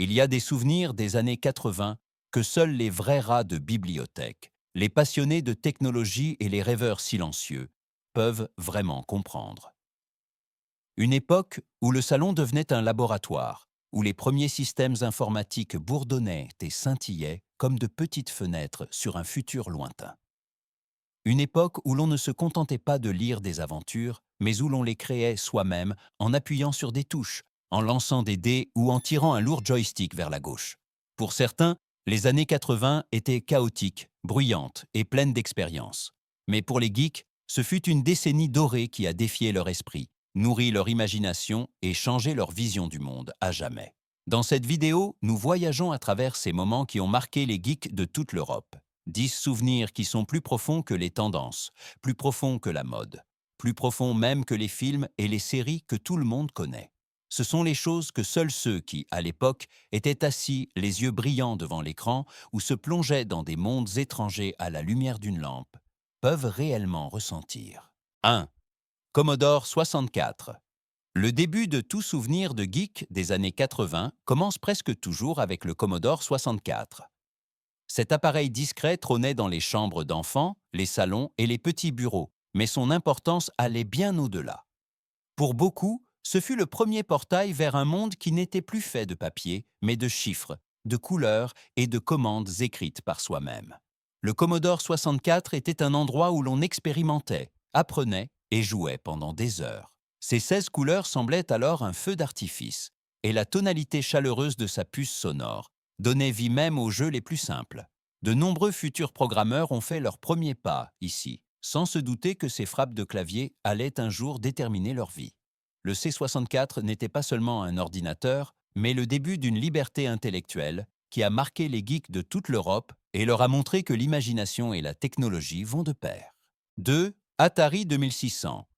Il y a des souvenirs des années 80 que seuls les vrais rats de bibliothèque, les passionnés de technologie et les rêveurs silencieux peuvent vraiment comprendre. Une époque où le salon devenait un laboratoire, où les premiers systèmes informatiques bourdonnaient et scintillaient comme de petites fenêtres sur un futur lointain. Une époque où l'on ne se contentait pas de lire des aventures, mais où l'on les créait soi-même en appuyant sur des touches, en lançant des dés ou en tirant un lourd joystick vers la gauche. Pour certains, les années 80 étaient chaotiques, bruyantes et pleines d'expériences. Mais pour les geeks, ce fut une décennie dorée qui a défié leur esprit, nourri leur imagination et changé leur vision du monde à jamais. Dans cette vidéo, nous voyageons à travers ces moments qui ont marqué les geeks de toute l'Europe. 10 souvenirs qui sont plus profonds que les tendances, plus profonds que la mode, plus profonds même que les films et les séries que tout le monde connaît. Ce sont les choses que seuls ceux qui, à l'époque, étaient assis, les yeux brillants devant l'écran ou se plongeaient dans des mondes étrangers à la lumière d'une lampe, peuvent réellement ressentir. 1. Commodore 64. Le début de tout souvenir de geek des années 80 commence presque toujours avec le Commodore 64. Cet appareil discret trônait dans les chambres d'enfants, les salons et les petits bureaux, mais son importance allait bien au-delà. Pour beaucoup, ce fut le premier portail vers un monde qui n'était plus fait de papier, mais de chiffres, de couleurs et de commandes écrites par soi-même. Le Commodore 64 était un endroit où l'on expérimentait, apprenait et jouait pendant des heures. Ses 16 couleurs semblaient alors un feu d'artifice, et la tonalité chaleureuse de sa puce sonore donnait vie même aux jeux les plus simples. De nombreux futurs programmeurs ont fait leurs premiers pas ici, sans se douter que ces frappes de clavier allaient un jour déterminer leur vie. Le C64 n'était pas seulement un ordinateur, mais le début d'une liberté intellectuelle qui a marqué les geeks de toute l'Europe et leur a montré que l'imagination et la technologie vont de pair. 2. Atari 2600.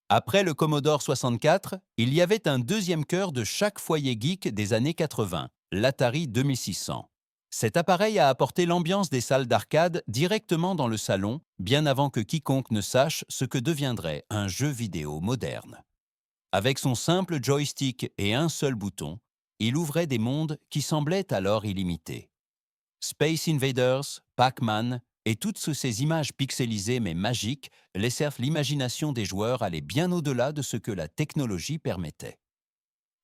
Après le Commodore 64, il y avait un deuxième cœur de chaque foyer geek des années 80, l'Atari 2600. Cet appareil a apporté l'ambiance des salles d'arcade directement dans le salon, bien avant que quiconque ne sache ce que deviendrait un jeu vidéo moderne. Avec son simple joystick et un seul bouton, il ouvrait des mondes qui semblaient alors illimités. Space Invaders, Pac-Man et toutes ces images pixelisées mais magiques laissèrent l'imagination des joueurs aller bien au-delà de ce que la technologie permettait.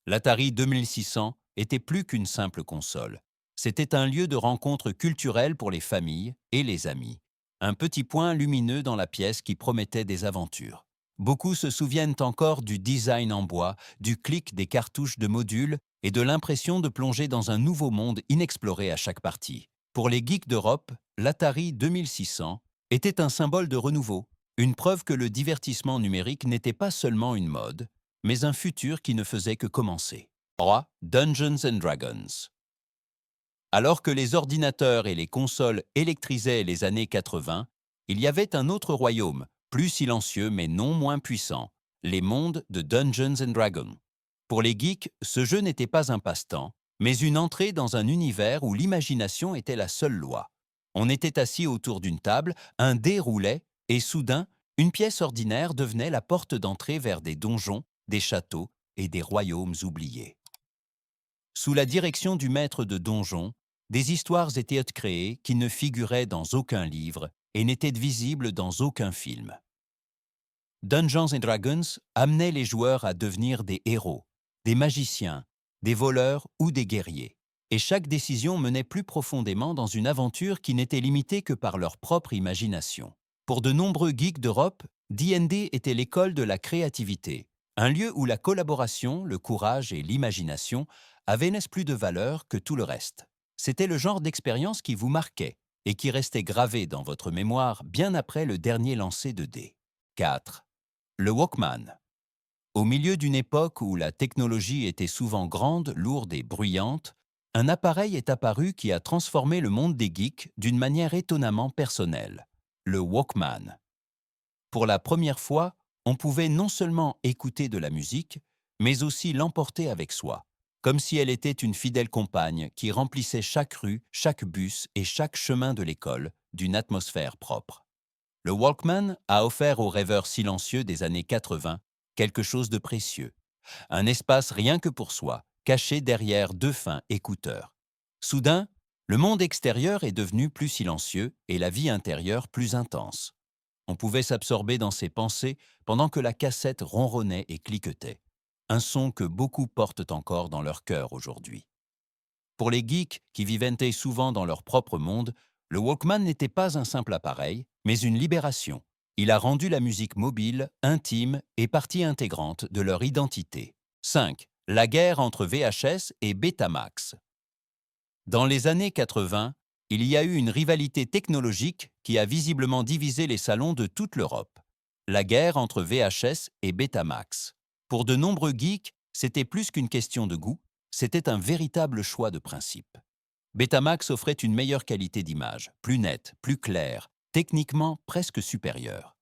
L'Atari 2600 était plus qu'une simple console. C'était un lieu de rencontre culturelle pour les familles et les amis. Un petit point lumineux dans la pièce qui promettait des aventures. Beaucoup se souviennent encore du design en bois, du clic des cartouches de modules et de l'impression de plonger dans un nouveau monde inexploré à chaque partie. Pour les geeks d'Europe, l'Atari 2600 était un symbole de renouveau, une preuve que le divertissement numérique n'était pas seulement une mode, mais un futur qui ne faisait que commencer. 3. Dungeons and Dragons. Alors que les ordinateurs et les consoles électrisaient les années 80, il y avait un autre royaume, plus silencieux mais non moins puissant, les mondes de Dungeons and Dragons. Pour les geeks, ce jeu n'était pas un passe-temps, mais une entrée dans un univers où l'imagination était la seule loi. On était assis autour d'une table, un dé roulait, et soudain, une pièce ordinaire devenait la porte d'entrée vers des donjons, des châteaux et des royaumes oubliés. Sous la direction du maître de donjon, des histoires étaient créées qui ne figuraient dans aucun livre et n'étaient visibles dans aucun film. Dungeons and Dragons amenait les joueurs à devenir des héros, des magiciens, des voleurs ou des guerriers. Et chaque décision menait plus profondément dans une aventure qui n'était limitée que par leur propre imagination. Pour de nombreux geeks d'Europe, D&D était l'école de la créativité, un lieu où la collaboration, le courage et l'imagination avaient n'est-ce plus de valeur que tout le reste. C'était le genre d'expérience qui vous marquait et qui restait gravé dans votre mémoire bien après le dernier lancer de dés. 4. Le Walkman. Au milieu d'une époque où la technologie était souvent grande, lourde et bruyante, un appareil est apparu qui a transformé le monde des geeks d'une manière étonnamment personnelle, le Walkman. Pour la première fois, on pouvait non seulement écouter de la musique, mais aussi l'emporter avec soi, comme si elle était une fidèle compagne qui remplissait chaque rue, chaque bus et chaque chemin de l'école d'une atmosphère propre. Le Walkman a offert aux rêveurs silencieux des années 80 quelque chose de précieux, un espace rien que pour soi, cachés derrière deux fins écouteurs. Soudain, le monde extérieur est devenu plus silencieux et la vie intérieure plus intense. On pouvait s'absorber dans ses pensées pendant que la cassette ronronnait et cliquetait. Un son que beaucoup portent encore dans leur cœur aujourd'hui. Pour les geeks qui vivaient souvent dans leur propre monde, le Walkman n'était pas un simple appareil, mais une libération. Il a rendu la musique mobile, intime et partie intégrante de leur identité. 5. La guerre entre VHS et Betamax. Dans les années 80, il y a eu une rivalité technologique qui a visiblement divisé les salons de toute l'Europe. La guerre entre VHS et Betamax. Pour de nombreux geeks, c'était plus qu'une question de goût, c'était un véritable choix de principe. Betamax offrait une meilleure qualité d'image, plus nette, plus claire, techniquement presque supérieure.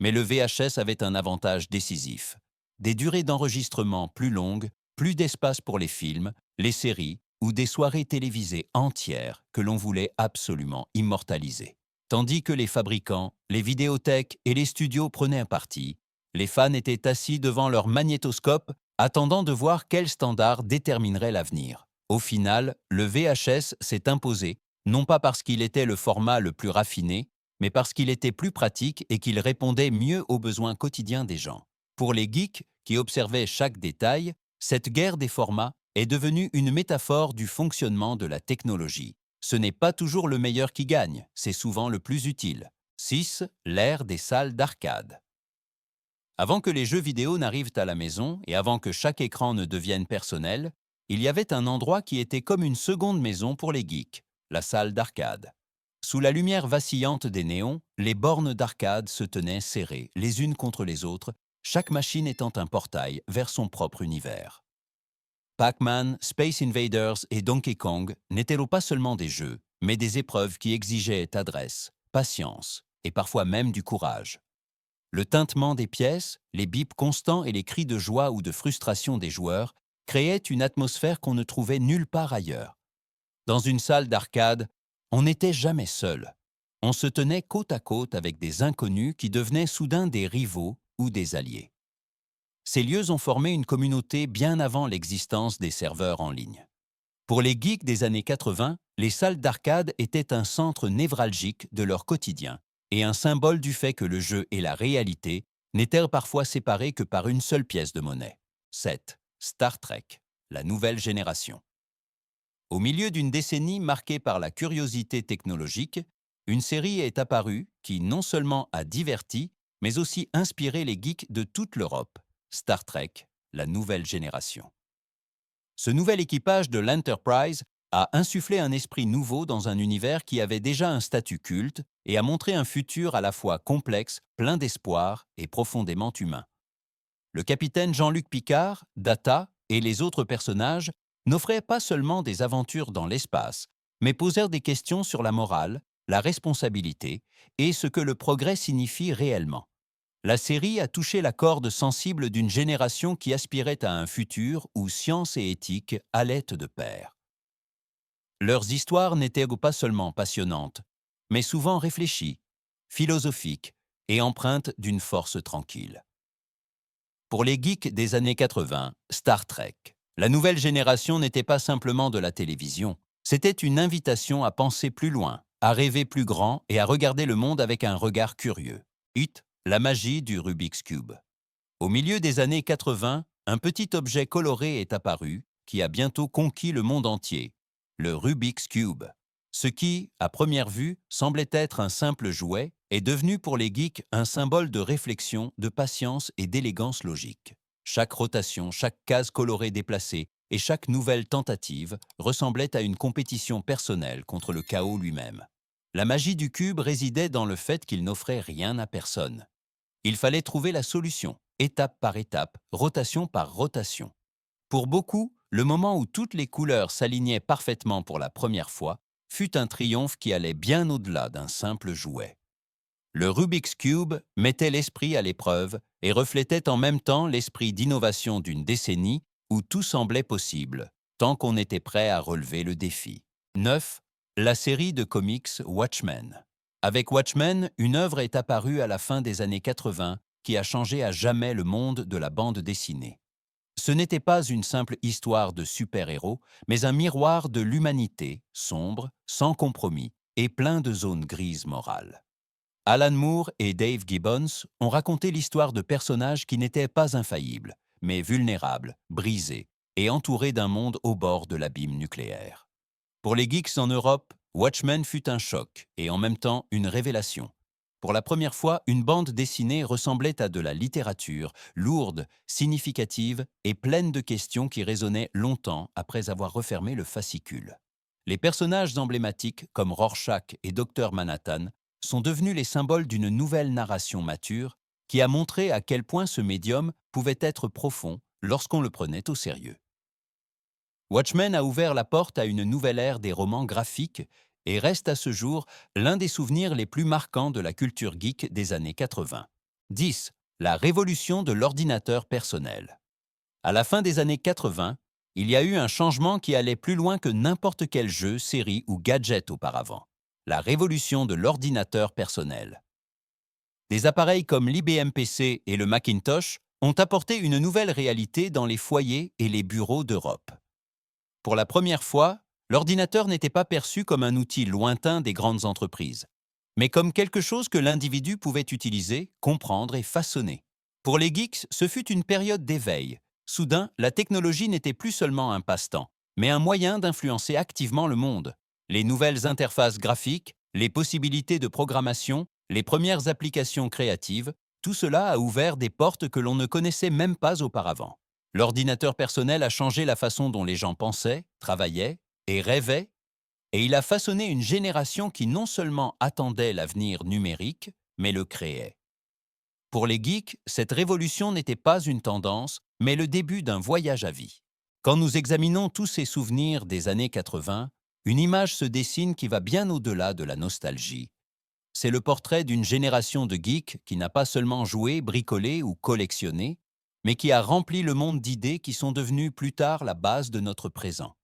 Mais le VHS avait un avantage décisif. Des durées d'enregistrement plus longues, plus d'espace pour les films, les séries ou des soirées télévisées entières que l'on voulait absolument immortaliser. Tandis que les fabricants, les vidéothèques et les studios prenaient un parti, les fans étaient assis devant leur magnétoscope, attendant de voir quel standard déterminerait l'avenir. Au final, le VHS s'est imposé, non pas parce qu'il était le format le plus raffiné, mais parce qu'il était plus pratique et qu'il répondait mieux aux besoins quotidiens des gens. Pour les geeks qui observaient chaque détail, cette guerre des formats est devenue une métaphore du fonctionnement de la technologie. Ce n'est pas toujours le meilleur qui gagne, c'est souvent le plus utile. 6. L'ère des salles d'arcade. Avant que les jeux vidéo n'arrivent à la maison et avant que chaque écran ne devienne personnel, il y avait un endroit qui était comme une seconde maison pour les geeks, la salle d'arcade. Sous la lumière vacillante des néons, les bornes d'arcade se tenaient serrées, les unes contre les autres, chaque machine étant un portail vers son propre univers. Pac-Man, Space Invaders et Donkey Kong n'étaient pas seulement des jeux, mais des épreuves qui exigeaient adresse, patience et parfois même du courage. Le tintement des pièces, les bips constants et les cris de joie ou de frustration des joueurs créaient une atmosphère qu'on ne trouvait nulle part ailleurs. Dans une salle d'arcade, on n'était jamais seul. On se tenait côte à côte avec des inconnus qui devenaient soudain des rivaux ou des alliés. Ces lieux ont formé une communauté bien avant l'existence des serveurs en ligne. Pour les geeks des années 80, les salles d'arcade étaient un centre névralgique de leur quotidien et un symbole du fait que le jeu et la réalité n'étaient parfois séparés que par une seule pièce de monnaie. 7. Star Trek, la nouvelle génération. Au milieu d'une décennie marquée par la curiosité technologique, une série est apparue qui non seulement a diverti, mais aussi inspiré les geeks de toute l'Europe. Star Trek, la nouvelle génération. Ce nouvel équipage de l'Enterprise a insufflé un esprit nouveau dans un univers qui avait déjà un statut culte et a montré un futur à la fois complexe, plein d'espoir et profondément humain. Le capitaine Jean-Luc Picard, Data et les autres personnages n'offraient pas seulement des aventures dans l'espace, mais posèrent des questions sur la morale, la responsabilité et ce que le progrès signifie réellement. La série a touché la corde sensible d'une génération qui aspirait à un futur où science et éthique allaient de pair. Leurs histoires n'étaient pas seulement passionnantes, mais souvent réfléchies, philosophiques et empreintes d'une force tranquille. Pour les geeks des années 80, Star Trek, la nouvelle génération n'était pas simplement de la télévision, c'était une invitation à penser plus loin, à rêver plus grand et à regarder le monde avec un regard curieux. La magie du Rubik's Cube. Au milieu des années 80, un petit objet coloré est apparu qui a bientôt conquis le monde entier, le Rubik's Cube. Ce qui, à première vue, semblait être un simple jouet, est devenu pour les geeks un symbole de réflexion, de patience et d'élégance logique. Chaque rotation, chaque case colorée déplacée et chaque nouvelle tentative ressemblait à une compétition personnelle contre le chaos lui-même. La magie du cube résidait dans le fait qu'il n'offrait rien à personne. Il fallait trouver la solution, étape par étape, rotation par rotation. Pour beaucoup, le moment où toutes les couleurs s'alignaient parfaitement pour la première fois fut un triomphe qui allait bien au-delà d'un simple jouet. Le Rubik's Cube mettait l'esprit à l'épreuve et reflétait en même temps l'esprit d'innovation d'une décennie où tout semblait possible, tant qu'on était prêt à relever le défi. 9. La série de comics Watchmen. Avec Watchmen, une œuvre est apparue à la fin des années 80 qui a changé à jamais le monde de la bande dessinée. Ce n'était pas une simple histoire de super-héros, mais un miroir de l'humanité, sombre, sans compromis et plein de zones grises morales. Alan Moore et Dave Gibbons ont raconté l'histoire de personnages qui n'étaient pas infaillibles, mais vulnérables, brisés et entourés d'un monde au bord de l'abîme nucléaire. Pour les geeks en Europe, Watchmen fut un choc et en même temps une révélation. Pour la première fois, une bande dessinée ressemblait à de la littérature, lourde, significative et pleine de questions qui résonnaient longtemps après avoir refermé le fascicule. Les personnages emblématiques comme Rorschach et Dr Manhattan sont devenus les symboles d'une nouvelle narration mature qui a montré à quel point ce médium pouvait être profond lorsqu'on le prenait au sérieux. Watchmen a ouvert la porte à une nouvelle ère des romans graphiques et reste à ce jour l'un des souvenirs les plus marquants de la culture geek des années 80. 10. La révolution de l'ordinateur personnel. À la fin des années 80, il y a eu un changement qui allait plus loin que n'importe quel jeu, série ou gadget auparavant. La révolution de l'ordinateur personnel. Des appareils comme l'IBM PC et le Macintosh ont apporté une nouvelle réalité dans les foyers et les bureaux d'Europe. Pour la première fois, l'ordinateur n'était pas perçu comme un outil lointain des grandes entreprises, mais comme quelque chose que l'individu pouvait utiliser, comprendre et façonner. Pour les geeks, ce fut une période d'éveil. Soudain, la technologie n'était plus seulement un passe-temps, mais un moyen d'influencer activement le monde. Les nouvelles interfaces graphiques, les possibilités de programmation, les premières applications créatives, tout cela a ouvert des portes que l'on ne connaissait même pas auparavant. L'ordinateur personnel a changé la façon dont les gens pensaient, travaillaient et rêvaient, et il a façonné une génération qui non seulement attendait l'avenir numérique, mais le créait. Pour les geeks, cette révolution n'était pas une tendance, mais le début d'un voyage à vie. Quand nous examinons tous ces souvenirs des années 80, une image se dessine qui va bien au-delà de la nostalgie. C'est le portrait d'une génération de geeks qui n'a pas seulement joué, bricolé ou collectionné, mais qui a rempli le monde d'idées qui sont devenues plus tard la base de notre présent.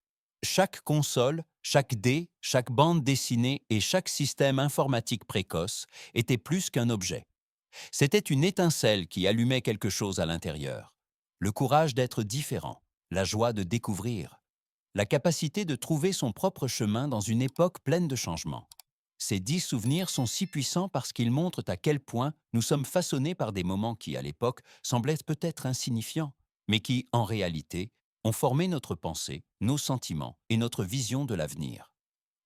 Chaque console, chaque dé, chaque bande dessinée et chaque système informatique précoce était plus qu'un objet. C'était une étincelle qui allumait quelque chose à l'intérieur. Le courage d'être différent, la joie de découvrir, la capacité de trouver son propre chemin dans une époque pleine de changements. Ces 10 souvenirs sont si puissants parce qu'ils montrent à quel point nous sommes façonnés par des moments qui, à l'époque, semblaient peut-être insignifiants, mais qui, en réalité, ont formé notre pensée, nos sentiments et notre vision de l'avenir.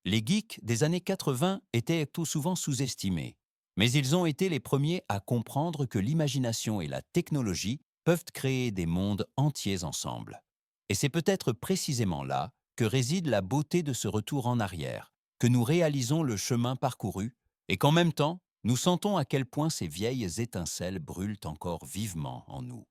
Les geeks des années 80 étaient tout souvent sous-estimés, mais ils ont été les premiers à comprendre que l'imagination et la technologie peuvent créer des mondes entiers ensemble. Et c'est peut-être précisément là que réside la beauté de ce retour en arrière, que nous réalisons le chemin parcouru et qu'en même temps, nous sentons à quel point ces vieilles étincelles brûlent encore vivement en nous.